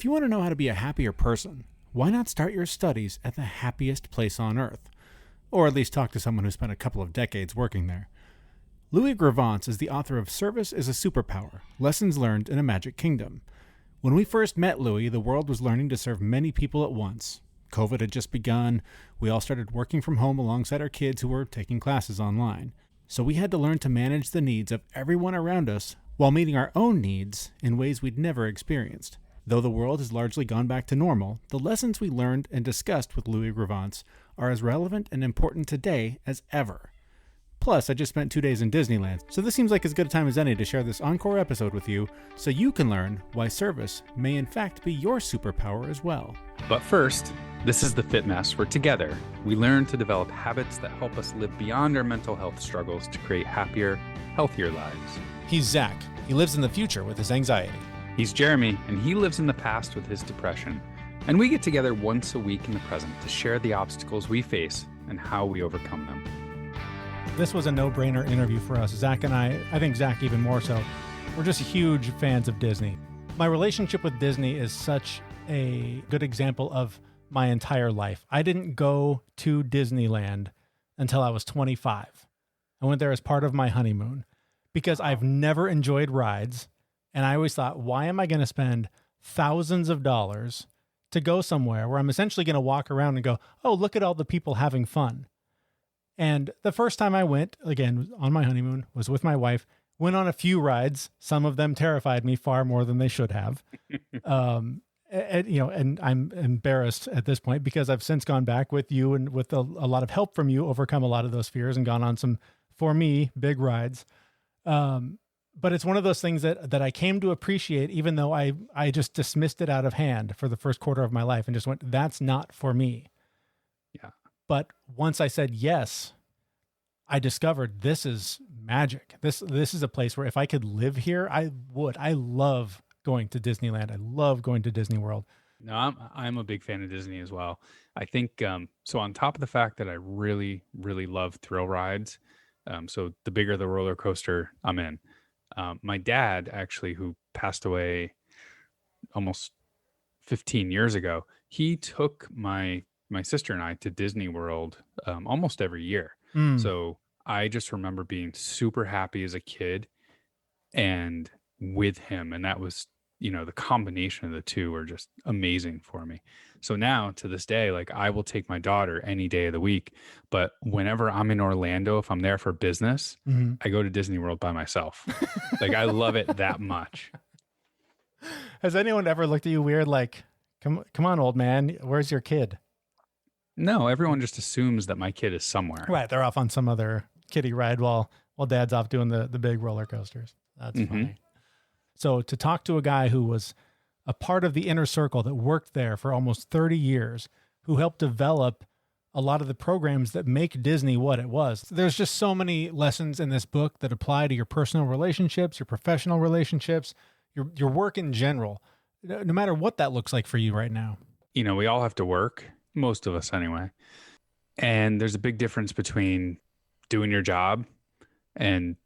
If you want to know how to be a happier person, why not start your studies at the happiest place on earth? Or at least talk to someone who spent a couple of decades working there. Louie Gravance is the author of Service is a Superpower, Lessons Learned in a Magic Kingdom. When we first met Louie, the world was learning to serve many people at once. COVID had just begun. We all started working from home alongside our kids who were taking classes online. So we had to learn to manage the needs of everyone around us while meeting our own needs in ways we'd never experienced. Though the world has largely gone back to normal, the lessons we learned and discussed with Louie Gravance are as relevant and important today as ever. Plus, I just spent 2 days in Disneyland, so this seems like as good a time as any to share this encore episode with you so you can learn why service may in fact be your superpower as well. But first, this is the Fit Mess, where together we learn to develop habits that help us live beyond our mental health struggles to create happier, healthier lives. He's Zach. He lives in the future with his anxiety. He's Jeremy, and he lives in the past with his depression. And we get together once a week in the present to share the obstacles we face and how we overcome them. This was a no-brainer interview for us. Zach and I think Zach even more so, we're just huge fans of Disney. My relationship with Disney is such a good example of my entire life. I didn't go to Disneyland until I was 25. I went there as part of my honeymoon because I've never enjoyed rides. And I always thought, why am I going to spend thousands of dollars to go somewhere where I'm essentially going to walk around and go, oh, look at all the people having fun. And the first time I went, again, on my honeymoon, was with my wife, went on a few rides. Some of them terrified me far more than they should have. And I'm embarrassed at this point because I've since gone back with you and with a lot of help from you, overcome a lot of those fears and gone on some, for me, big rides. But it's one of those things that I came to appreciate, even though I just dismissed it out of hand for the first quarter of my life and just went, that's not for me. Yeah. But once I said yes, I discovered this is magic. This is a place where if I could live here, I would. I love going to Disneyland. I love going to Disney World. No, I'm a big fan of Disney as well. I think, so on top of the fact that I really, really love thrill rides, so the bigger the roller coaster I'm in. My dad, actually, who passed away almost 15 years ago, he took my sister and I to Disney World almost every year. So I just remember being super happy as a kid and with him. And that was, the combination of the two were just amazing for me. So now to this day, like I will take my daughter any day of the week, but whenever I'm in Orlando, if I'm there for business, I go to Disney World by myself. Like I love it that much. Has anyone ever looked at you weird? Like, come on, old man, where's your kid? No, everyone just assumes that my kid is somewhere. Right. They're off on some other kiddie ride while dad's off doing the big roller coasters. That's funny. So to talk to a guy who was a part of the inner circle that worked there for almost 30 years, who helped develop a lot of the programs that make Disney what it was. There's just so many lessons in this book that apply to your personal relationships, your professional relationships, your work in general, no matter what that looks like for you right now. We all have to work, most of us anyway. And there's a big difference between doing your job and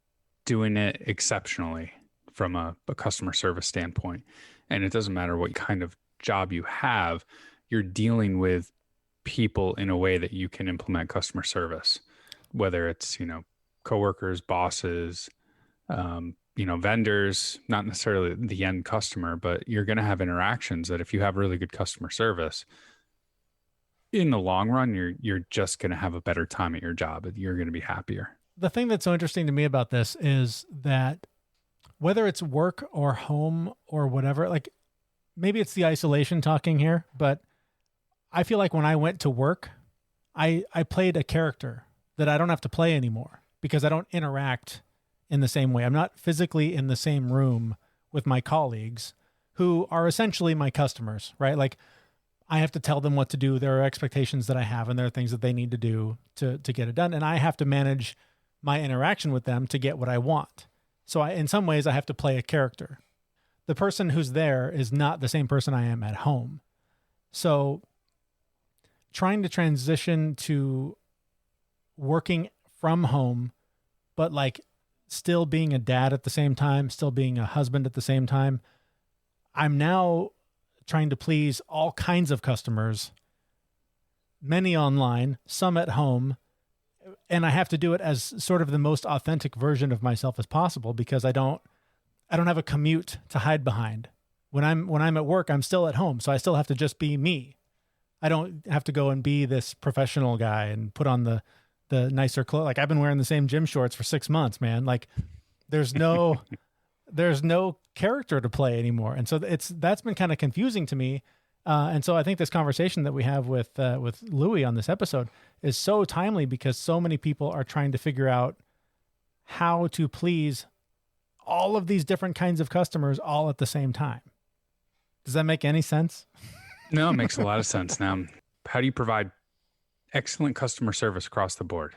doing it exceptionally from a customer service standpoint. And it doesn't matter what kind of job you have, you're dealing with people in a way that you can implement customer service, whether it's, coworkers, bosses, vendors, not necessarily the end customer, but you're going to have interactions that if you have really good customer service, in the long run, you're just going to have a better time at your job. You're going to be happier. The thing that's so interesting to me about this is that whether it's work or home or whatever, like maybe it's the isolation talking here, but I feel like when I went to work, I played a character that I don't have to play anymore because I don't interact in the same way. I'm not physically in the same room with my colleagues who are essentially my customers, right? Like I have to tell them what to do. There are expectations that I have and there are things that they need to do to get it done. And I have to manage my interaction with them to get what I want. So in some ways I have to play a character. The person who's there is not the same person I am at home. So trying to transition to working from home, but like still being a dad at the same time, still being a husband at the same time. I'm now trying to please all kinds of customers, many online, some at home. And I have to do it as sort of the most authentic version of myself as possible because I don't have a commute to hide behind. When I'm at work, I'm still at home. So I still have to just be me. I don't have to go and be this professional guy and put on the nicer clothes. Like I've been wearing the same gym shorts for 6 months, man. Like there's no character to play anymore. And so that's been kind of confusing to me. And so I think this conversation that we have with Louie on this episode is so timely because so many people are trying to figure out how to please all of these different kinds of customers all at the same time. Does that make any sense? No, it makes a lot of sense. Now, how do you provide excellent customer service across the board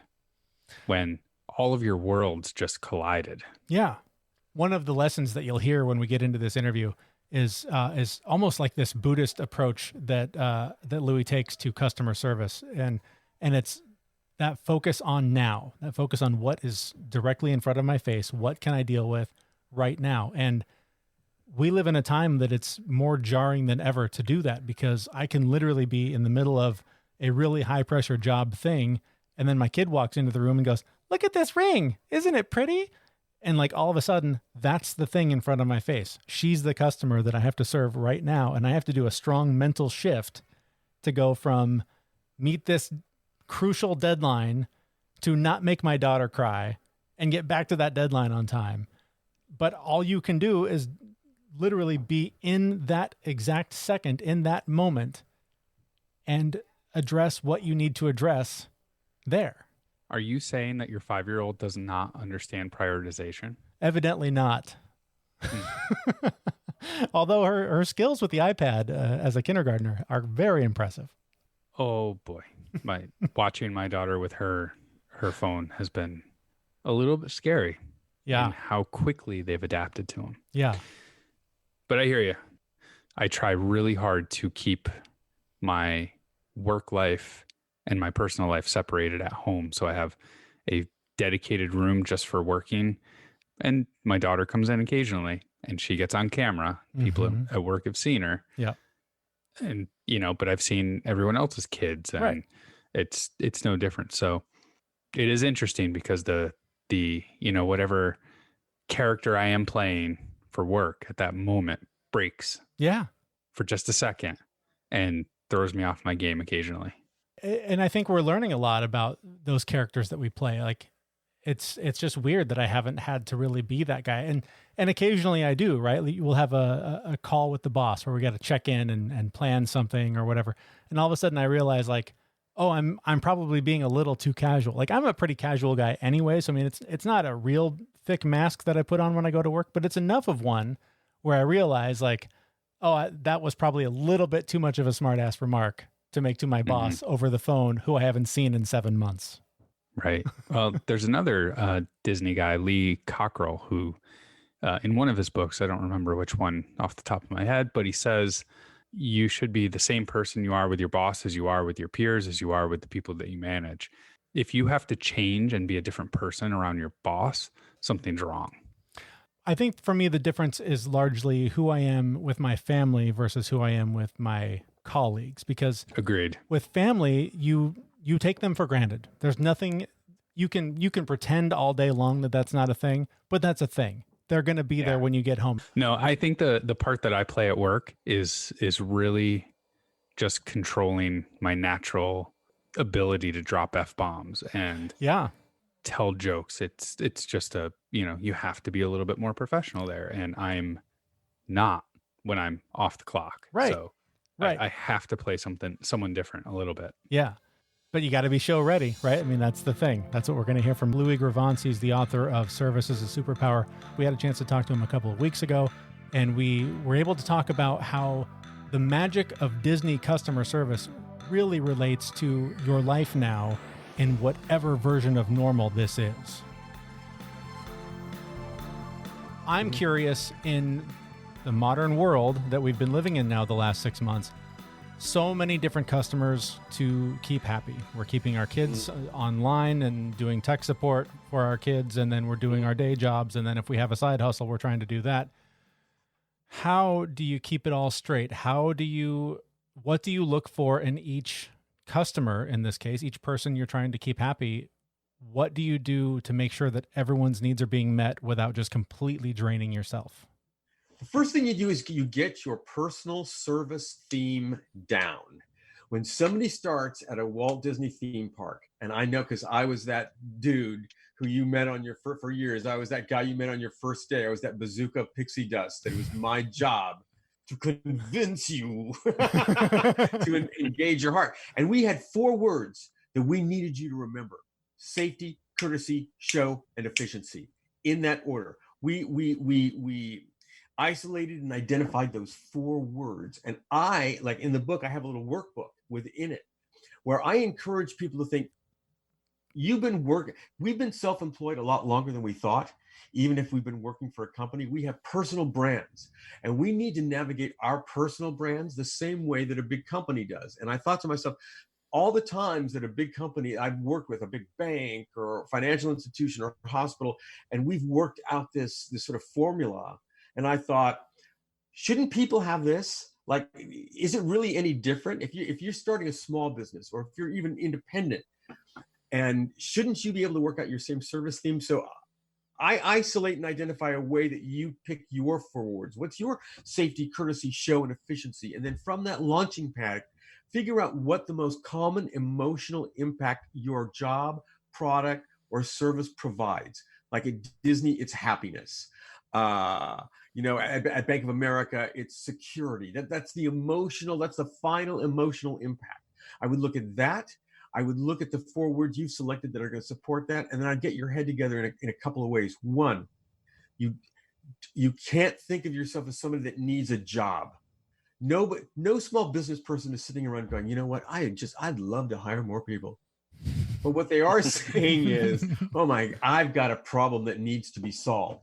when all of your worlds just collided? Yeah. One of the lessons that you'll hear when we get into this interview is almost like this Buddhist approach that Louie takes to customer service. And it's that focus on now, that focus on what is directly in front of my face. What can I deal with right now? And we live in a time that it's more jarring than ever to do that because I can literally be in the middle of a really high pressure job thing. And then my kid walks into the room and goes, "Look at this ring. Isn't it pretty?" And like all of a sudden, that's the thing in front of my face. She's the customer that I have to serve right now. And I have to do a strong mental shift to go from meet this crucial deadline to not make my daughter cry and get back to that deadline on time. But all you can do is literally be in that exact second, in that moment, and address what you need to address there. Are you saying that your 5-year-old does not understand prioritization? Evidently not. Although her skills with the iPad as a kindergartner are very impressive. Oh boy. Watching my daughter with her phone has been a little bit scary. Yeah. And how quickly they've adapted to them. Yeah. But I hear you. I try really hard to keep my work life and my personal life separated at home. So I have a dedicated room just for working. And my daughter comes in occasionally and she gets on camera. People at work have seen her. Yeah. And, but I've seen everyone else's kids and it's no different. So it is interesting because the whatever character I am playing for work at that moment breaks. Yeah. For just a second and throws me off my game occasionally. And I think we're learning a lot about those characters that we play. Like it's just weird that I haven't had to really be that guy. And occasionally I do, right? We'll have a call with the boss where we got to check in and plan something or whatever. And all of a sudden I realize like, oh, I'm probably being a little too casual. Like I'm a pretty casual guy anyway. So I mean, it's not a real thick mask that I put on when I go to work, but it's enough of one where I realize like, oh, that was probably a little bit too much of a smart ass remark to make to my boss over the phone who I haven't seen in 7 months. Right. Well, there's another Disney guy, Lee Cockrell, who in one of his books, I don't remember which one off the top of my head, but he says you should be the same person you are with your boss as you are with your peers, as you are with the people that you manage. If you have to change and be a different person around your boss, something's wrong. I think for me, the difference is largely who I am with my family versus who I am with my colleagues, because agreed. With family, you take them for granted. There's nothing you can pretend all day long that that's not a thing, but that's a thing. They're going to be there when you get home. No, I think the part that I play at work is really just controlling my natural ability to drop F-bombs and tell jokes. It's just you have to be a little bit more professional there. And I'm not when I'm off the clock. Right. So I have to play someone different a little bit. Yeah. But you got to be show ready, right? I mean, that's the thing. That's what we're going to hear from Louie Gravance. He's the author of Service is a Superpower. We had a chance to talk to him a couple of weeks ago, and we were able to talk about how the magic of Disney customer service really relates to your life now in whatever version of normal this is. I'm curious, in the modern world that we've been living in now the last 6 months, so many different customers to keep happy. We're keeping our kids online and doing tech support for our kids, and then we're doing our day jobs, and then if we have a side hustle, we're trying to do that. how do you keep it all straight? What do you look for in each customer, in this case, each person you're trying to keep happy? What do you do to make sure that everyone's needs are being met without just completely draining yourself? The first thing you do is you get your personal service theme down. When somebody starts at a Walt Disney theme park, and I know because I was that dude who you met on your for years. I was that guy you met on your first day. I was that bazooka pixie dust. That it was my job to convince you to engage your heart. And we had 4 words that we needed you to remember: safety, courtesy, show, and efficiency. In that order, we isolated and identified those 4 words. And I, like in the book, I have a little workbook within it where I encourage people to think, we've been self-employed a lot longer than we thought. Even if we've been working for a company, we have personal brands, and we need to navigate our personal brands the same way that a big company does. And I thought to myself, all the times that a big company I've worked with, a big bank or financial institution or hospital, and we've worked out this sort of formula. And I thought, shouldn't people have this? Like, is it really any different if you're starting a small business, or if you're even independent? And shouldn't you be able to work out your same service theme? So I isolate and identify a way that you pick your 4 words. What's your safety, courtesy, show, and efficiency? And then from that launching pad, figure out what the most common emotional impact your job, product, or service provides. Like at Disney, it's happiness. At Bank of America, it's security. That's the final emotional impact. I would look at that. I would look at the 4 words you've selected that are going to support that, and then I'd get your head together in a couple of ways. One, you can't think of yourself as somebody that needs a job. No small business person is sitting around going, you know what, I'd love to hire more people. But what they are saying is, I've got a problem that needs to be solved.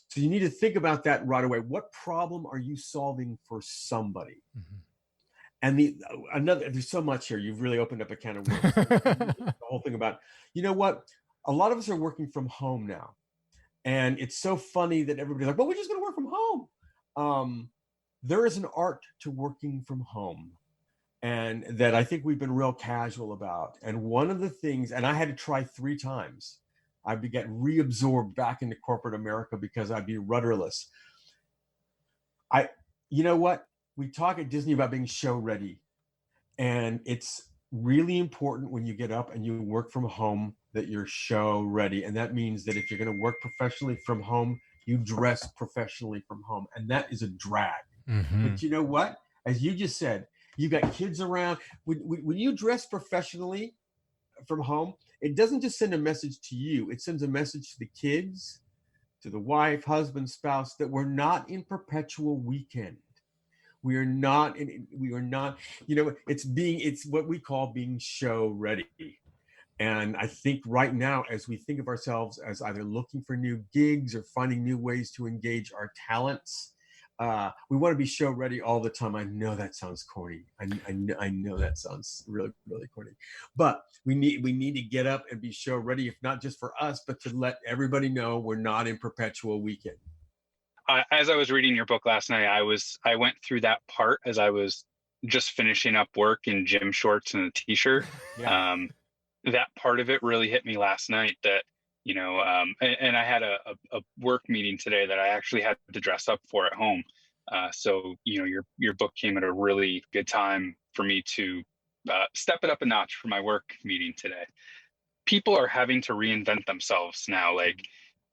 So you need to think about that right away. What problem are you solving for somebody? Mm-hmm. And there's so much here. You've really opened up a can of worms. The whole thing about, you know what? A lot of us are working from home now. And it's so funny that everybody's like, well, we're just going to work from home. There is an art to working from home, and that I think we've been real casual about. And one of the things, and I had to try 3 times, I'd get reabsorbed back into corporate America because I'd be rudderless. You know what? We talk at Disney about being show ready. And it's really important when you get up and you work from home that you're show ready. And that means that if you're going to work professionally from home, you dress professionally from home. And that is a drag. Mm-hmm. But you know what? As you just said, you got kids around. When you dress professionally from home, it doesn't just send a message to you. It sends a message to the kids, to the wife, husband, spouse, that we're not in perpetual weekend. We are not, it's what we call being show ready. And I think right now, as we think of ourselves as either looking for new gigs or finding new ways to engage our talents, we want to be show ready all the time. I know that sounds corny. I know that sounds really, really corny. But we need to get up and be show ready, if not just for us, but to let everybody know we're not in perpetual weekend. As I was reading your book last night, I went through that part as I was just finishing up work in gym shorts and a t-shirt. Yeah. That part of it really hit me last night, that, and I had a work meeting today that I actually had to dress up for at home. So, your book came at a really good time for me to step it up a notch for my work meeting today. People are having to reinvent themselves now. Like,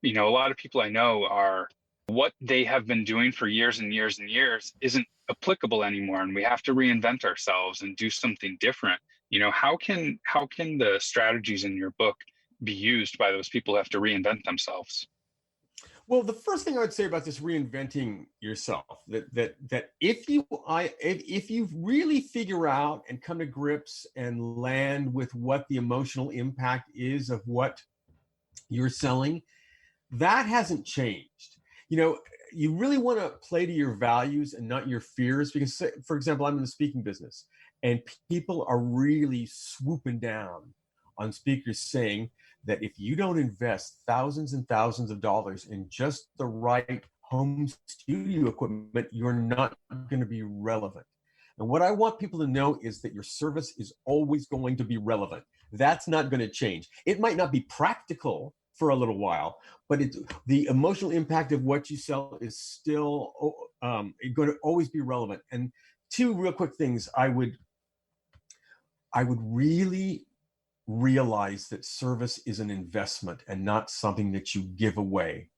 a lot of people I know are, what they have been doing for years and years and years isn't applicable anymore. And we have to reinvent ourselves and do something different. How can the strategies in your book be used by those people who have to reinvent themselves? Well, the first thing I would say about this reinventing yourself, that if you really figure out and come to grips and land with what the emotional impact is of what you're selling, that hasn't changed. You really want to play to your values and not your fears, because, for example, I'm in the speaking business, and people are really swooping down on speakers saying that if you don't invest thousands and thousands of dollars in just the right home studio equipment, you're not going to be relevant. And what I want people to know is that your service is always going to be relevant. That's not going to change. It might not be practical for a little while, but the emotional impact of what you sell is still going to always be relevant. And two real quick things, I would really realize that service is an investment and not something that you give away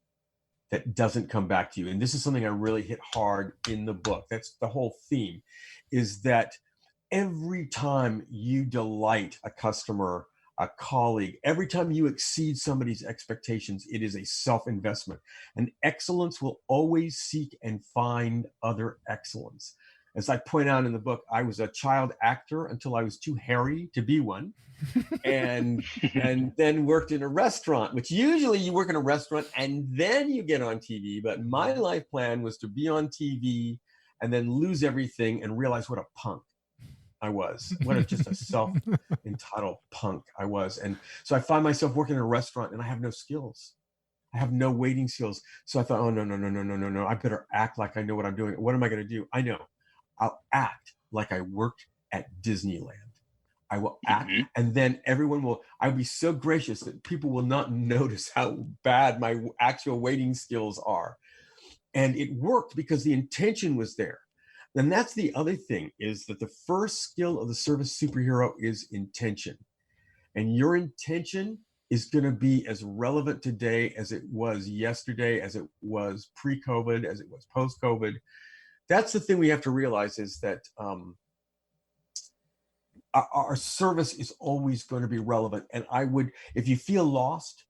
that doesn't come back to you. And this is something I really hit hard in the book. That's the whole theme, is that every time you delight a customer, a colleague, every time you exceed somebody's expectations, it is a self-investment. And excellence will always seek and find other excellence. As I point out in the book, I was a child actor until I was too hairy to be one. and then worked in a restaurant, which usually you work in a restaurant and then you get on TV. But my life plan was to be on TV and then lose everything and realize what a punk I was. Just a self-entitled punk I was. And so I find myself working in a restaurant and I have no skills. I have no waiting skills. So I thought, oh, no. I better act like I know what I'm doing. What am I going to do? I know. I'll act like I worked at Disneyland. I will act, and then I'll be so gracious that people will not notice how bad my actual waiting skills are. And it worked because the intention was there. And that's the other thing, is that the first skill of the service superhero is intention. And your intention is going to be as relevant today as it was yesterday, as it was pre-COVID, as it was post-COVID. That's the thing we have to realize, is that our service is always going to be relevant. And if you feel lost,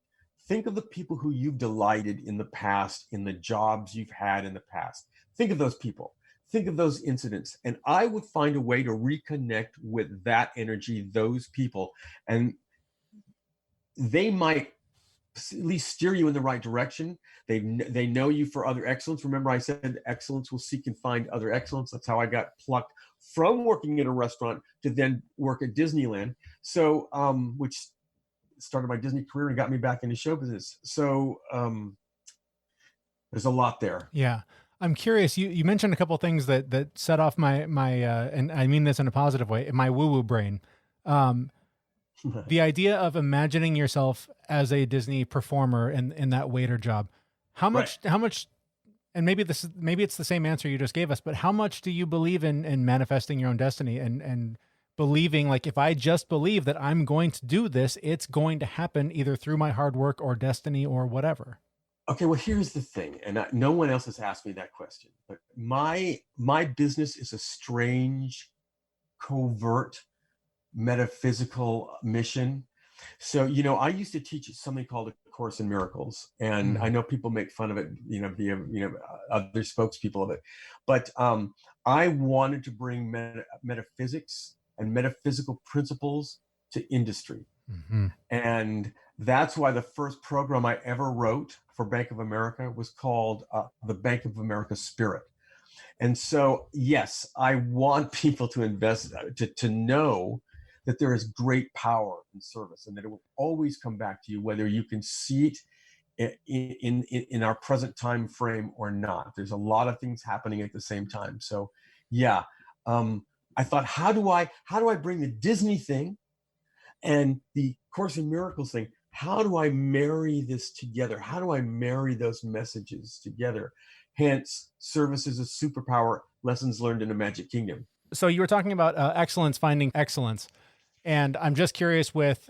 think of the people who you've delighted in the past, in the jobs you've had in the past. Think of those people. Think of those incidents. And I would find a way to reconnect with that energy, those people. And they might at least steer you in the right direction. They know you for other excellence. Remember, I said excellence will seek and find other excellence. That's how I got plucked from working in a restaurant to then work at Disneyland. So, which started my Disney career and got me back into show business. So there's a lot there. Yeah. I'm curious. You mentioned a couple of things that set off my and I mean this in a positive way, my woo-woo brain. The idea of imagining yourself as a Disney performer in that waiter job. How much, and maybe it's the same answer you just gave us, but how much do you believe in manifesting your own destiny and believing, like, if I just believe that I'm going to do this, it's going to happen either through my hard work or destiny or whatever? Okay, well, here's the thing, and no one else has asked me that question, but my business is a strange, covert, metaphysical mission. So, I used to teach something called A Course in Miracles, and I know people make fun of it, via, other spokespeople of it, but I wanted to bring metaphysics and metaphysical principles to industry. And that's why the first program I ever wrote for Bank of America was called the Bank of America Spirit. And so, yes, I want people to invest, to know that there is great power in service and that it will always come back to you, whether you can see it in our present time frame or not. There's a lot of things happening at the same time. So, yeah, I thought, how do I bring the Disney thing and the Course in Miracles thing? How do I marry this together? How do I marry those messages together? Hence, service is a superpower, lessons learned in a Magic Kingdom. So you were talking about excellence, finding excellence. And I'm just curious, with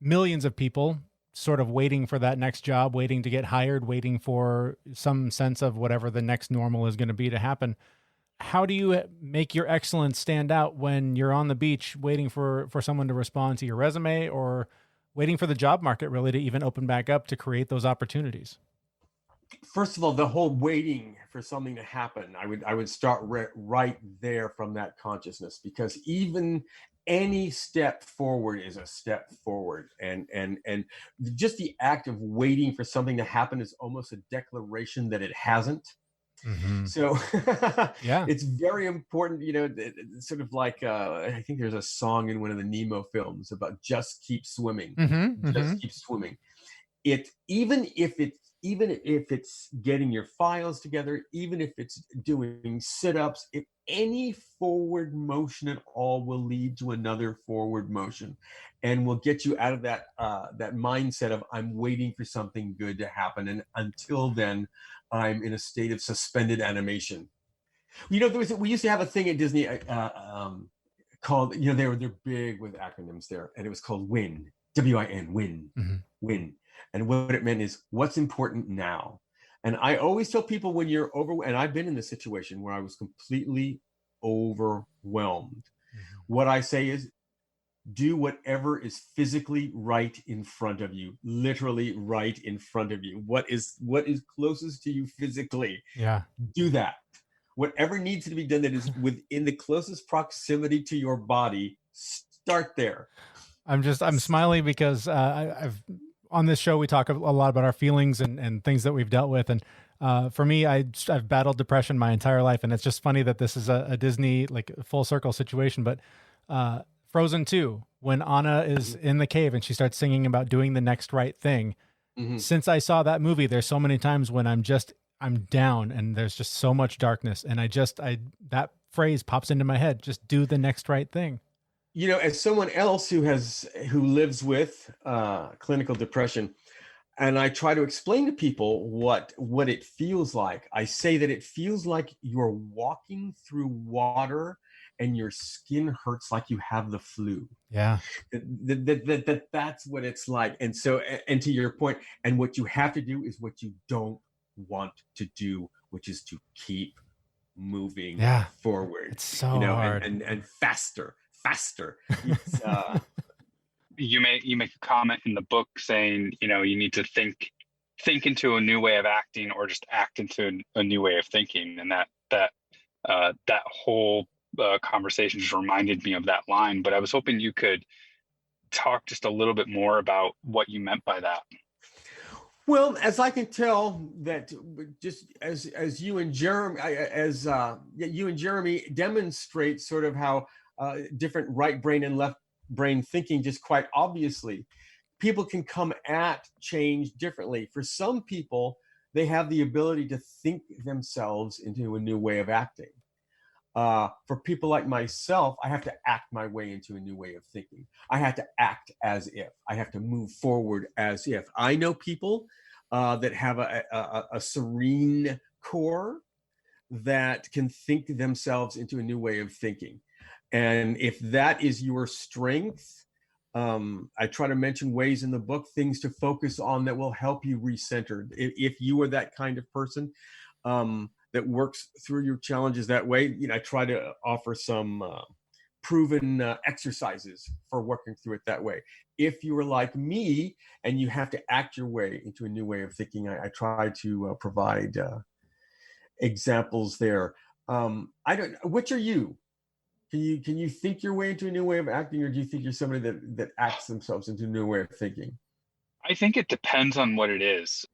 millions of people sort of waiting for that next job, waiting to get hired, waiting for some sense of whatever the next normal is going to be to happen. How do you make your excellence stand out when you're on the beach waiting for someone to respond to your resume, or waiting for the job market really to even open back up to create those opportunities? First of all, the whole waiting for something to happen, I would start right there from that consciousness, because even any step forward is a step forward, and just the act of waiting for something to happen is almost a declaration that it hasn't. So yeah, it's very important, it's sort of like I think there's a song in one of the Nemo films about just keep swimming. Just keep swimming. Even if even if it's getting your files together, even if it's doing sit-ups, if any forward motion at all will lead to another forward motion and will get you out of that that mindset of I'm waiting for something good to happen. And until then, I'm in a state of suspended animation. You know, we used to have a thing at Disney called, you know, they're big with acronyms there, and it was called WIN, WIN, WIN, Mm-hmm. WIN. And what it meant is what's important now. And I always tell people when you're and I've been in this situation where I was completely overwhelmed. Mm-hmm. What I say is do whatever is physically right in front of you, literally right in front of you. What is closest to you physically? Yeah. Do that. Whatever needs to be done that is within the closest proximity to your body, start there. I'm smiling because I've on this show we talk a lot about our feelings and things that we've dealt with, and for me, I've battled depression my entire life, and it's just funny that this is a Disney like full circle situation. But Frozen 2, when Anna is in the cave and she starts singing about doing the next right thing. Mm-hmm. Since I saw that movie, there's so many times when I'm down and there's just so much darkness, and that phrase pops into my head: just do the next right thing. You know, as someone else who lives with clinical depression, and I try to explain to people what it feels like. I say that it feels like you're walking through water and your skin hurts like you have the flu. Yeah. That's what it's like. And so, and to your point, and what you have to do is what you don't want to do, which is to keep moving forward. It's so hard. And faster. It's, you make a comment in the book saying, you know, you need to think into a new way of acting, or just act into a new way of thinking. And that whole conversation just reminded me of that line. But I was hoping you could talk just a little bit more about what you meant by that. Well, as I can tell, that just as you and Jeremy, you and Jeremy demonstrate sort of how different right brain and left brain thinking, just quite obviously, people can come at change differently. For some people, they have the ability to think themselves into a new way of acting. For people like myself, I have to act my way into a new way of thinking. I have to act as if. I have to move forward as if. I know people that have a serene core that can think themselves into a new way of thinking. And if that is your strength, I try to mention ways in the book, things to focus on that will help you recenter. If you are that kind of person that works through your challenges that way, you know, I try to offer some proven exercises for working through it that way. If you are like me and you have to act your way into a new way of thinking, I try to provide examples there. Which are you? Can you think your way into a new way of acting, or do you think you're somebody that acts themselves into a new way of thinking? I think it depends on what it is.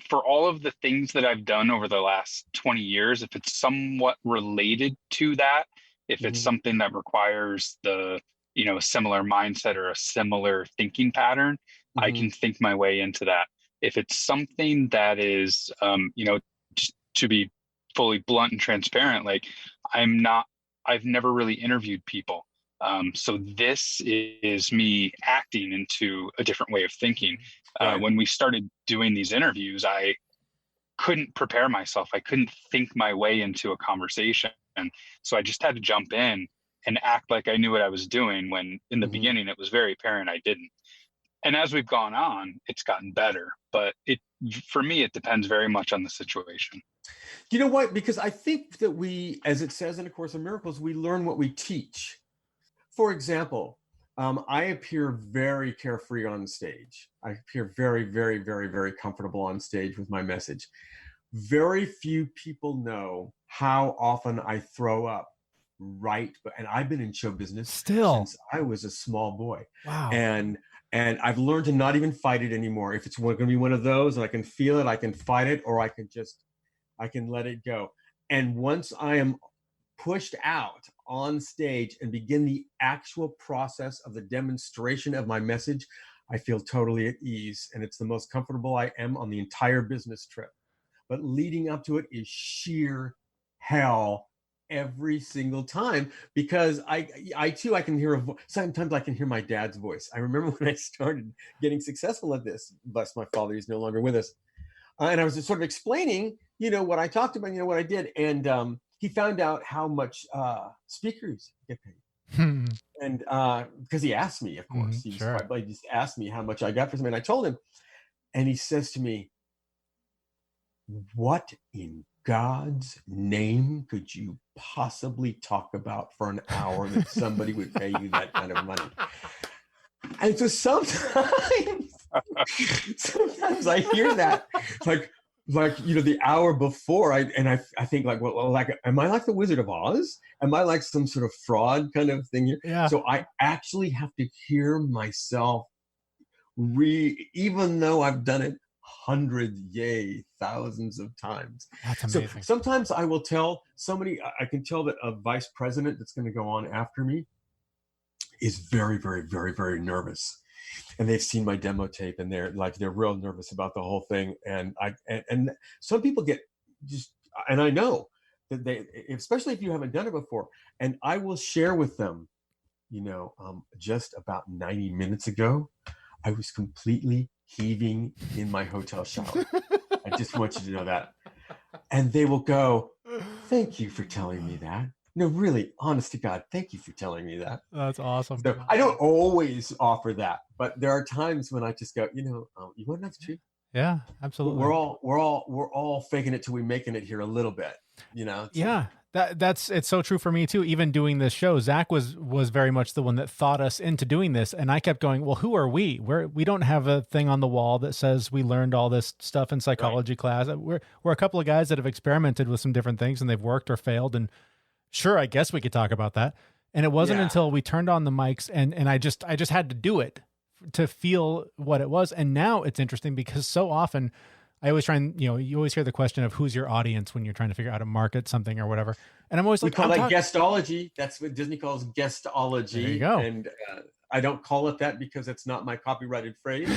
For all of the things that I've done over the last 20 years, if it's somewhat related to that, if it's something that requires a similar mindset or a similar thinking pattern, I can think my way into that. If it's something that is, just to be fully blunt and transparent, like I've never really interviewed people. So this is me acting into a different way of thinking. Right. When we started doing these interviews, I couldn't prepare myself. I couldn't think my way into a conversation. And so I just had to jump in and act like I knew what I was doing, when in the beginning, it was very apparent I didn't. And as we've gone on, it's gotten better. But for me, it depends very much on the situation. You know what? Because I think that we, as it says in A Course in Miracles, we learn what we teach. For example, I appear very carefree on stage. I appear very, very, very, very comfortable on stage with my message. Very few people know how often I throw up. And I've been in show business since I was a small boy. Wow. And I've learned to not even fight it anymore. If it's going to be one of those and I can feel it, I can fight it, or I can let it go. And once I am pushed out on stage and begin the actual process of the demonstration of my message, I feel totally at ease, and it's the most comfortable I am on the entire business trip. But leading up to it is sheer hell every single time, because I too, I can hear sometimes I can hear my dad's voice. I remember when I started getting successful at this, bless my father, he's no longer with us. And I was just sort of explaining, what I talked about, what I did. And he found out how much speakers get paid. And because he asked me, of course, he was Sure. quite, he just asked me how much I got for something. And I told him, and he says to me, "What in God's name could you possibly talk about for an hour that somebody would pay you that kind of money?" And so sometimes I hear that, like the hour before, I think like, well, like, am I like the Wizard of Oz? Am I like some sort of fraud kind of thing? Yeah. So I actually have to hear myself even though I've done it hundreds, thousands of times. That's amazing. So sometimes I will tell somebody, I can tell that a vice president that's going to go on after me is very, very, very, very nervous. And they've seen my demo tape, and they're real nervous about the whole thing. And some people get and I know that they, especially if you haven't done it before, and I will share with them, just about 90 minutes ago, I was completely heaving in my hotel shower. I just want you to know that. And they will go, "Thank you for telling me that. No, really, honest to God, thank you for telling me that." That's awesome. So I don't always offer that, but there are times when I just go, you want to know the truth? Yeah, absolutely. We're all faking it till we making it here a little bit, Yeah, it's so true for me too. Even doing this show, Zach was very much the one that thought us into doing this, and I kept going, well, who are we? We don't have a thing on the wall that says we learned all this stuff in psychology class. We're a couple of guys that have experimented with some different things, and they've worked or failed, and sure, I guess we could talk about that. And it wasn't until we turned on the mics and I just had to do it to feel what it was. And now it's interesting because so often I always try and, you always hear the question of who's your audience when you're trying to figure out how to market something or whatever. And I'm always we like, call that guestology. That's what Disney calls guestology. There you go. And I don't call it that because it's not my copyrighted phrase.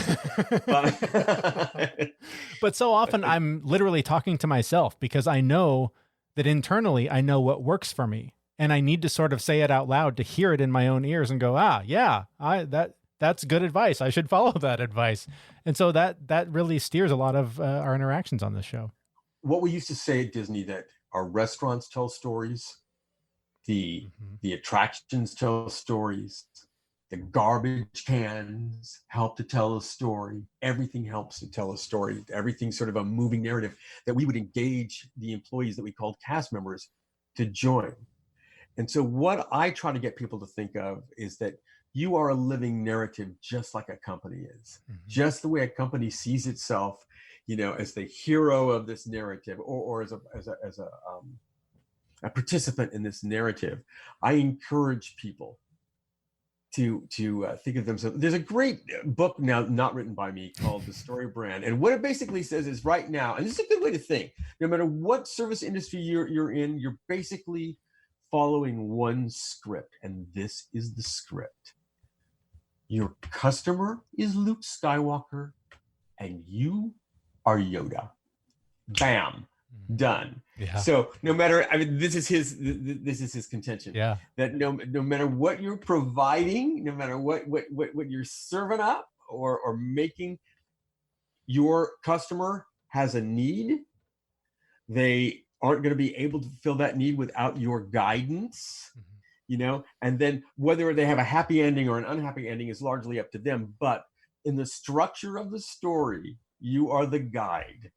But so often I'm literally talking to myself because I know that internally I know what works for me, and I need to sort of say it out loud to hear it in my own ears and go, that's good advice. I should follow that advice. And so that really steers a lot of our interactions on this show. What we used to say at Disney, that our restaurants tell stories, the attractions tell stories, the garbage cans help to tell a story. Everything helps to tell a story. Everything's sort of a moving narrative that we would engage the employees that we called cast members to join. And so what I try to get people to think of is that you are a living narrative, just like a company is. Just the way a company sees itself, as the hero of this narrative, or as a participant in this narrative. I encourage people to think of themselves. There's a great book now, not written by me, called The Story Brand. And what it basically says is, right now, and this is a good way to think, no matter what service industry you're in, you're basically following one script. And this is the script. Your customer is Luke Skywalker, and you are Yoda. Bam. Done. Yeah. So no matter, this is his contention. Yeah. That no matter what you're providing, no matter what you're serving up or making, your customer has a need. They aren't going to be able to fulfill that need without your guidance. And then whether they have a happy ending or an unhappy ending is largely up to them. But in the structure of the story, you are the guide.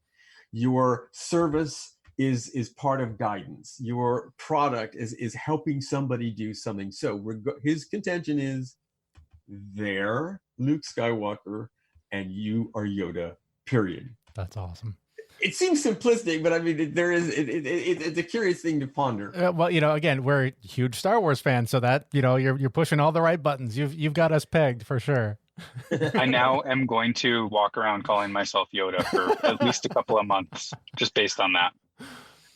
Your service is part of guidance. Your product is helping somebody do something. So his contention is, they're Luke Skywalker and you are Yoda, period. That's awesome. It seems simplistic, but I mean, it's a curious thing to ponder. Well, again, we're huge Star Wars fans, so that, you're pushing all the right buttons. You've got us pegged for sure. I now am going to walk around calling myself Yoda for at least a couple of months, just based on that.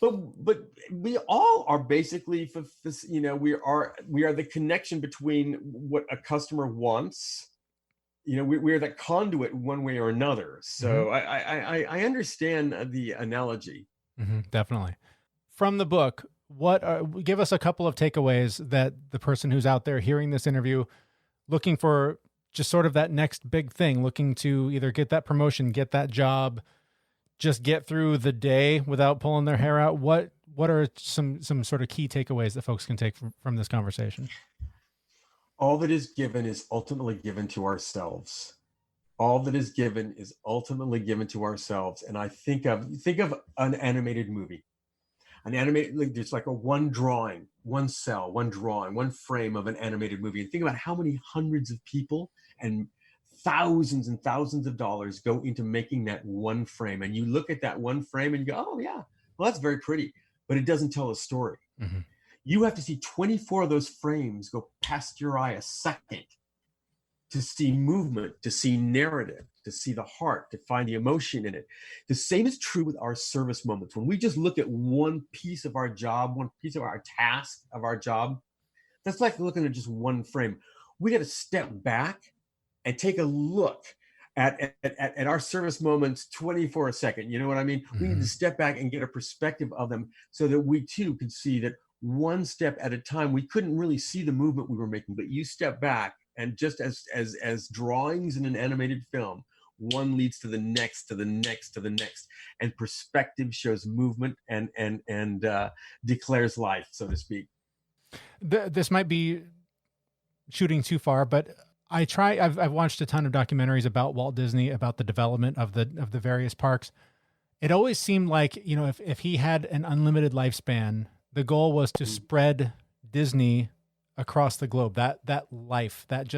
But we all are basically, we are the connection between what a customer wants we're that conduit one way or another. So I understand the analogy. Definitely. From the book, give us a couple of takeaways that the person who's out there hearing this interview, looking for just sort of that next big thing, looking to either get that promotion, get that job, just get through the day without pulling their hair out. What are some sort of key takeaways that folks can take from this conversation? All that is given is ultimately given to ourselves. All that is given is ultimately given to ourselves. And I think of an animated movie. An animated, like, there's like a one drawing, one cell, one drawing, one frame of an animated movie. And think about how many hundreds of people and thousands and thousands of dollars go into making that one frame. And you look at that one frame and you go, oh yeah, well, that's very pretty, but it doesn't tell a story. You have to see 24 of those frames go past your eye a second to see movement, to see narrative, to see the heart, to find the emotion in it. The same is true with our service moments. When we just look at one piece of our job, one piece of our task of our job, that's like looking at just one frame. We got to step back and take a look at our service moments 24 a second. You know what I mean? We need to step back and get a perspective of them so that we too can see that one step at a time. We couldn't really see the movement we were making, but you step back, and just as drawings in an animated film, one leads to the next, to the next, to the next, and perspective shows movement and declares life, so to speak. This might be shooting too far, but I've watched a ton of documentaries about Walt Disney, about the development of the various parks. It always seemed like, if he had an unlimited lifespan, the goal was to spread Disney across the globe, that life, that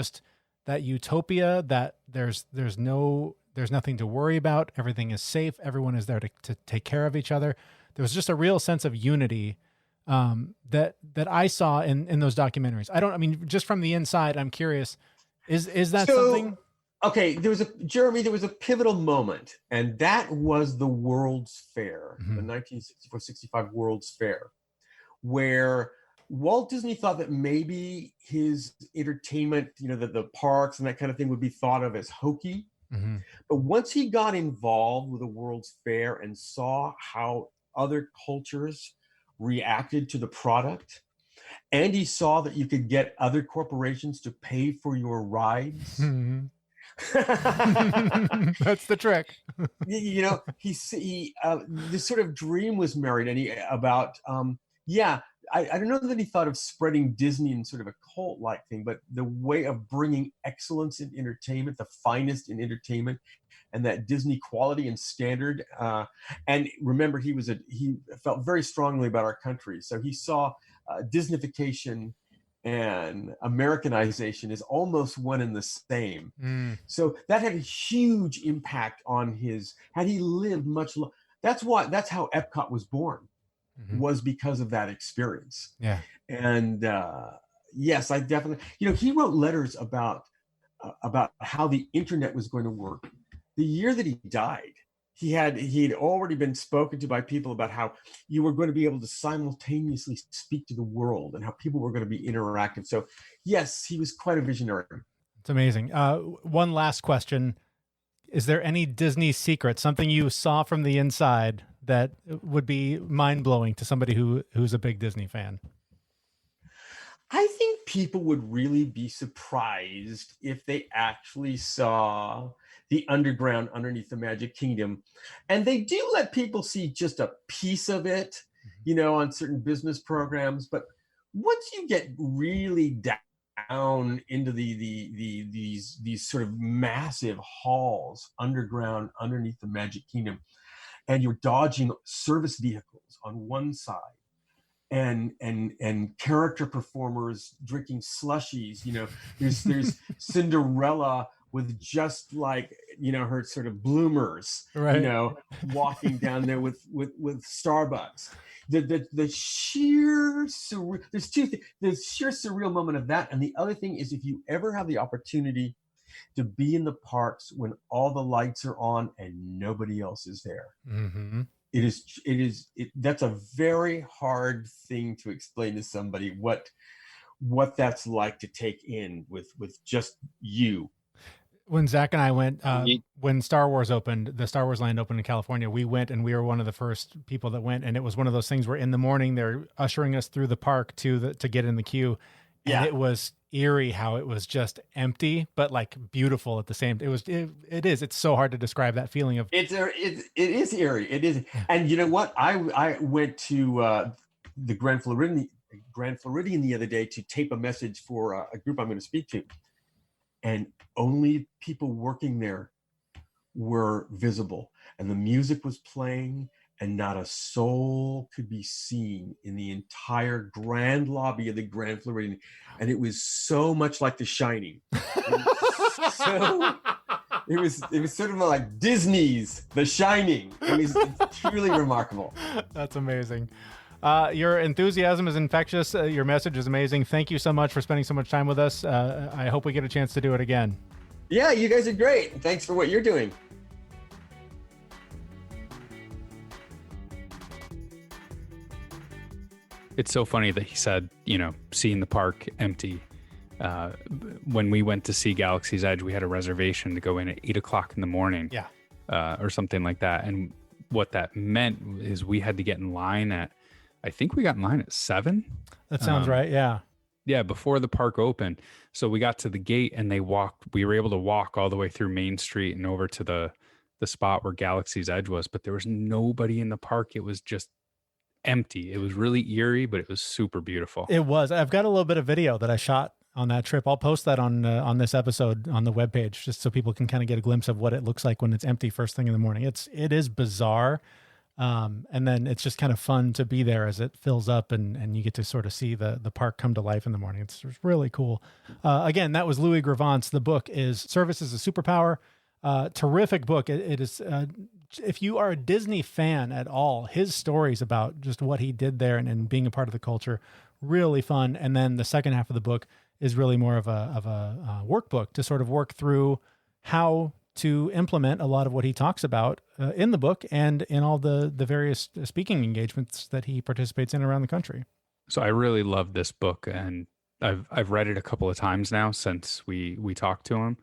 utopia, that there's nothing to worry about. Everything is safe. Everyone is there to take care of each other. There was just a real sense of unity that I saw in those documentaries. Just from the inside, I'm curious, is that something? Okay, there was a pivotal moment, and that was the World's Fair, the 1964-65 World's Fair, where Walt Disney thought that maybe his entertainment, the parks and that kind of thing, would be thought of as hokey. But once he got involved with the World's Fair and saw how other cultures reacted to the product, and he saw that you could get other corporations to pay for your rides. That's the trick. He this sort of dream was married, and I don't know that he thought of spreading Disney in sort of a cult-like thing, but the way of bringing excellence in entertainment, the finest in entertainment, and that Disney quality and standard. And remember, he felt very strongly about our country, so he saw Disneyfication and Americanization is almost one and the same. So that had a huge impact on had he lived much longer. That's how Epcot was born. Was because of that experience. Yeah. And yes, I definitely, he wrote letters about how the internet was going to work. The year that he died, he'd already been spoken to by people about how you were going to be able to simultaneously speak to the world and how people were going to be interactive. So yes, he was quite a visionary. It's amazing. One last question. Is there any Disney secret, something you saw from the inside that would be mind-blowing to somebody who's a big Disney fan? I think people would really be surprised if they actually saw the underground underneath the Magic Kingdom. And they do let people see just a piece of it, on certain business programs. But once you get really down into these sort of massive halls underground underneath the Magic Kingdom, and you're dodging service vehicles on one side and character performers drinking slushies, there's Cinderella with just like, her sort of bloomers, right. Walking down there with Starbucks. The sheer surreal, there's two things. The sheer surreal moment of that, and the other thing is, if you ever have the opportunity to be in the parks when all the lights are on and nobody else is there, that's a very hard thing to explain to somebody what that's like to take in with just you. When Zach and I went, Ye- when Star Wars opened, the Star Wars land opened in California, we went and we were one of the first people that went. And it was one of those things where in the morning they're ushering us through the park to get in the queue. And Yeah. it was eerie how it was just empty, but like beautiful at the same. It's so hard to describe that feeling of. It is eerie. It is. And you know what? I went to the Grand Floridian the other day to tape a message for a group I'm going to speak to. And only people working there were visible, and the music was playing, and not a soul could be seen in the entire grand lobby of the Grand Floridian. And it was so much like The Shining. It was sort of like Disney's The Shining. It's truly remarkable. That's amazing. Your enthusiasm is infectious. Your message is amazing. Thank you so much for spending so much time with us. I hope we get a chance to do it again. Yeah, you guys are great. Thanks for what you're doing. It's so funny that he said, seeing the park empty. When we went to see Galaxy's Edge, we had a reservation to go in at 8:00 in the morning. Yeah. Or something like that. And what that meant is we had to get in line I think we got in line at 7. That sounds right. Yeah. Yeah, before the park opened. So we got to the gate and we were able to walk all the way through Main Street and over to the spot where Galaxy's Edge was, but there was nobody in the park. It was just empty. It was really eerie, but it was super beautiful. It was. I've got a little bit of video that I shot on that trip. I'll post that on this episode on the webpage, just so people can kind of get a glimpse of what it looks like when it's empty first thing in the morning. It is bizarre. And then it's just kind of fun to be there as it fills up and you get to sort of see the park come to life in the morning. It's really cool. Again, that was Louie Gravance. The book is Service is a Superpower. Terrific book. It is, if you are a Disney fan at all, his stories about just what he did there and being a part of the culture, really fun. And then the second half of the book is really more of a workbook to sort of work through how to implement a lot of what he talks about in the book and in all the various speaking engagements that he participates in around the country. So I really love this book, and I've read it a couple of times now since we talked to him.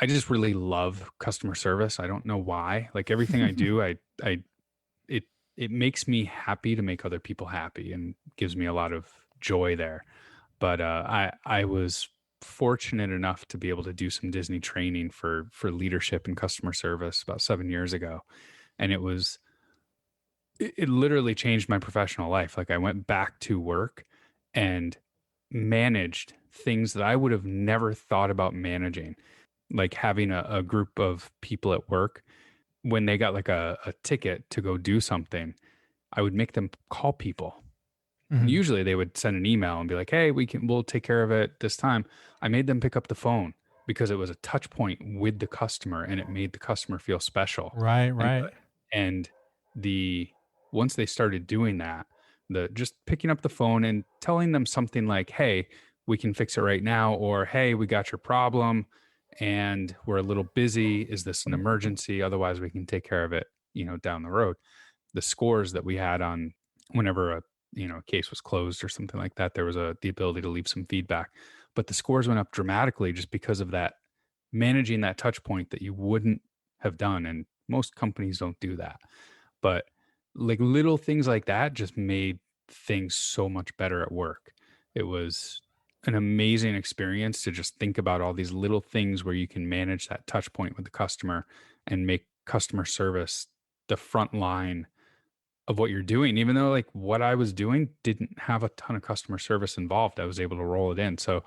I just really love customer service. I don't know why. Like everything I do, it makes me happy to make other people happy and gives me a lot of joy there. But I was fortunate enough to be able to do some Disney training for leadership and customer service about 7 years ago. And it literally changed my professional life. Like I went back to work and managed things that I would have never thought about managing. Like having a group of people at work, when they got like a ticket to go do something, I would make them call people. Mm-hmm. Usually they would send an email and be like, hey, we'll take care of it this time. I made them pick up the phone because it was a touch point with the customer and it made the customer feel special. Right. And once they started doing that, just picking up the phone and telling them something like, hey, we can fix it right now, or hey, we got your problem and we're a little busy. Is this an emergency? Otherwise we can take care of it, down the road. The scores that we had on whenever a case was closed or something like that, there was the ability to leave some feedback, but the scores went up dramatically just because of that, managing that touch point that you wouldn't have done. And most companies don't do that, but like little things like that just made things so much better at work. It was an amazing experience to just think about all these little things where you can manage that touch point with the customer and make customer service the front line of what you're doing. Even though like what I was doing didn't have a ton of customer service involved, I was able to roll it in. So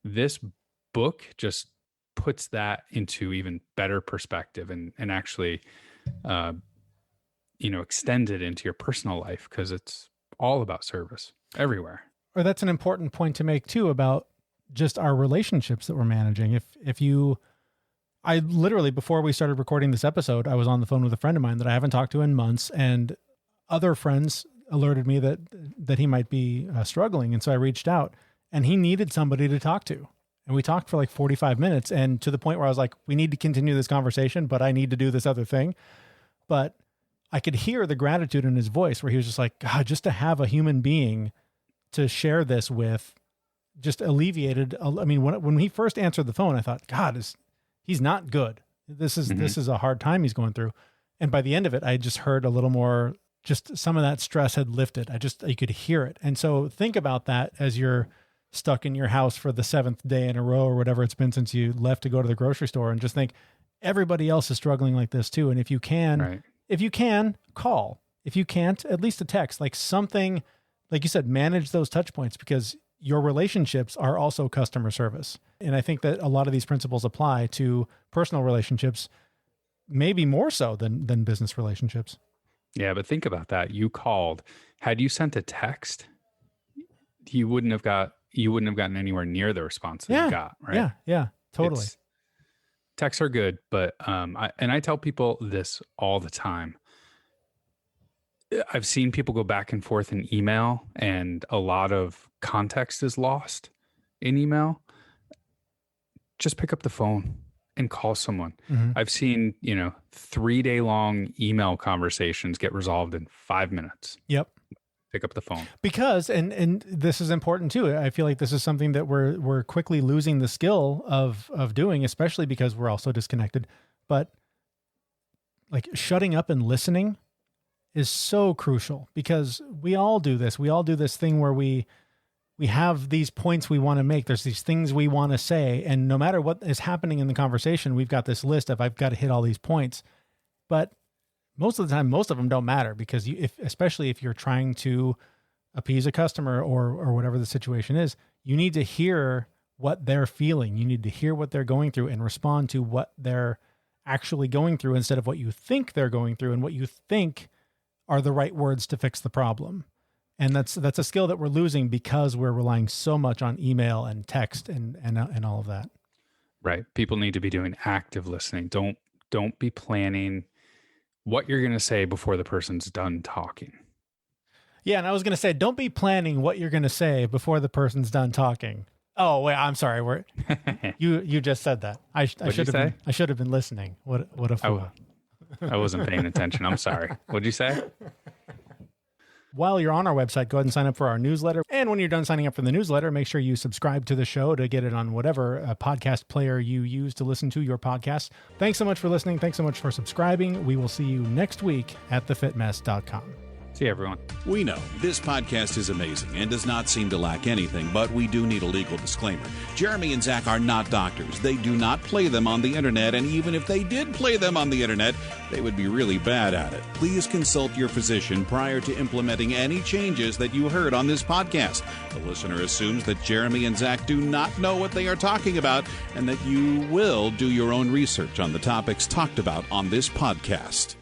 this book just puts that into even better perspective and actually, extend it into your personal life, because it's all about service everywhere. Or that's an important point to make too about just our relationships that we're managing. I literally, before we started recording this episode, I was on the phone with a friend of mine that I haven't talked to in months, and other friends alerted me that he might be struggling. And so I reached out, and he needed somebody to talk to. And we talked for like 45 minutes, and to the point where I was like, we need to continue this conversation, but I need to do this other thing. But I could hear the gratitude in his voice where he was just like, God, just to have a human being to share this with just alleviated. I mean, when he first answered the phone, I thought, God, he's not good. This is a hard time he's going through. And by the end of it, I just heard a little more, just some of that stress had lifted. You could hear it. And so think about that as you're stuck in your house for the 7th day in a row or whatever it's been since you left to go to the grocery store, and just think everybody else is struggling like this too. And if you can, call. If you can't, at least a text, like something, like you said, manage those touch points, because your relationships are also customer service. And I think that a lot of these principles apply to personal relationships, maybe more so than business relationships. Yeah, but think about that. You called. Had you sent a text, you wouldn't have gotten anywhere near the response that you got, right? Yeah, totally. Texts are good, but I tell people this all the time. I've seen people go back and forth in email, and a lot of context is lost in email. Just pick up the phone and call someone. Mm-hmm. I've seen, 3-day long email conversations get resolved in 5 minutes. Yep. Pick up the phone. Because, and this is important too. I feel like this is something that we're quickly losing the skill of doing, especially because we're also disconnected. But like shutting up and listening is so crucial, because we all do this. We all do this thing where we have these points we want to make. There's these things we want to say. And no matter what is happening in the conversation, we've got this list of, I've got to hit all these points. But most of the time, most of them don't matter, because especially if you're trying to appease a customer or whatever the situation is, you need to hear what they're feeling. You need to hear what they're going through and respond to what they're actually going through, instead of what you think they're going through and what you think are the right words to fix the problem. And that's a skill that we're losing because we're relying so much on email and text and all of that. Right. People need to be doing active listening. Don't be planning what you're going to say before the person's done talking. Yeah. And I was going to say, don't be planning what you're going to say before the person's done talking. Oh, wait, I'm sorry. You just said that. I should have been listening. What a fool. I wasn't paying attention. I'm sorry. What'd you say? While you're on our website, go ahead and sign up for our newsletter. And when you're done signing up for the newsletter, make sure you subscribe to the show to get it on whatever podcast player you use to listen to your podcast. Thanks so much for listening. Thanks so much for subscribing. We will see you next week at thefitmess.com. See you, everyone. We know this podcast is amazing and does not seem to lack anything, but we do need a legal disclaimer. Jeremy and Zach are not doctors. They do not play them on the internet, and even if they did play them on the internet, they would be really bad at it. Please consult your physician prior to implementing any changes that you heard on this podcast. The listener assumes that Jeremy and Zach do not know what they are talking about, and that you will do your own research on the topics talked about on this podcast.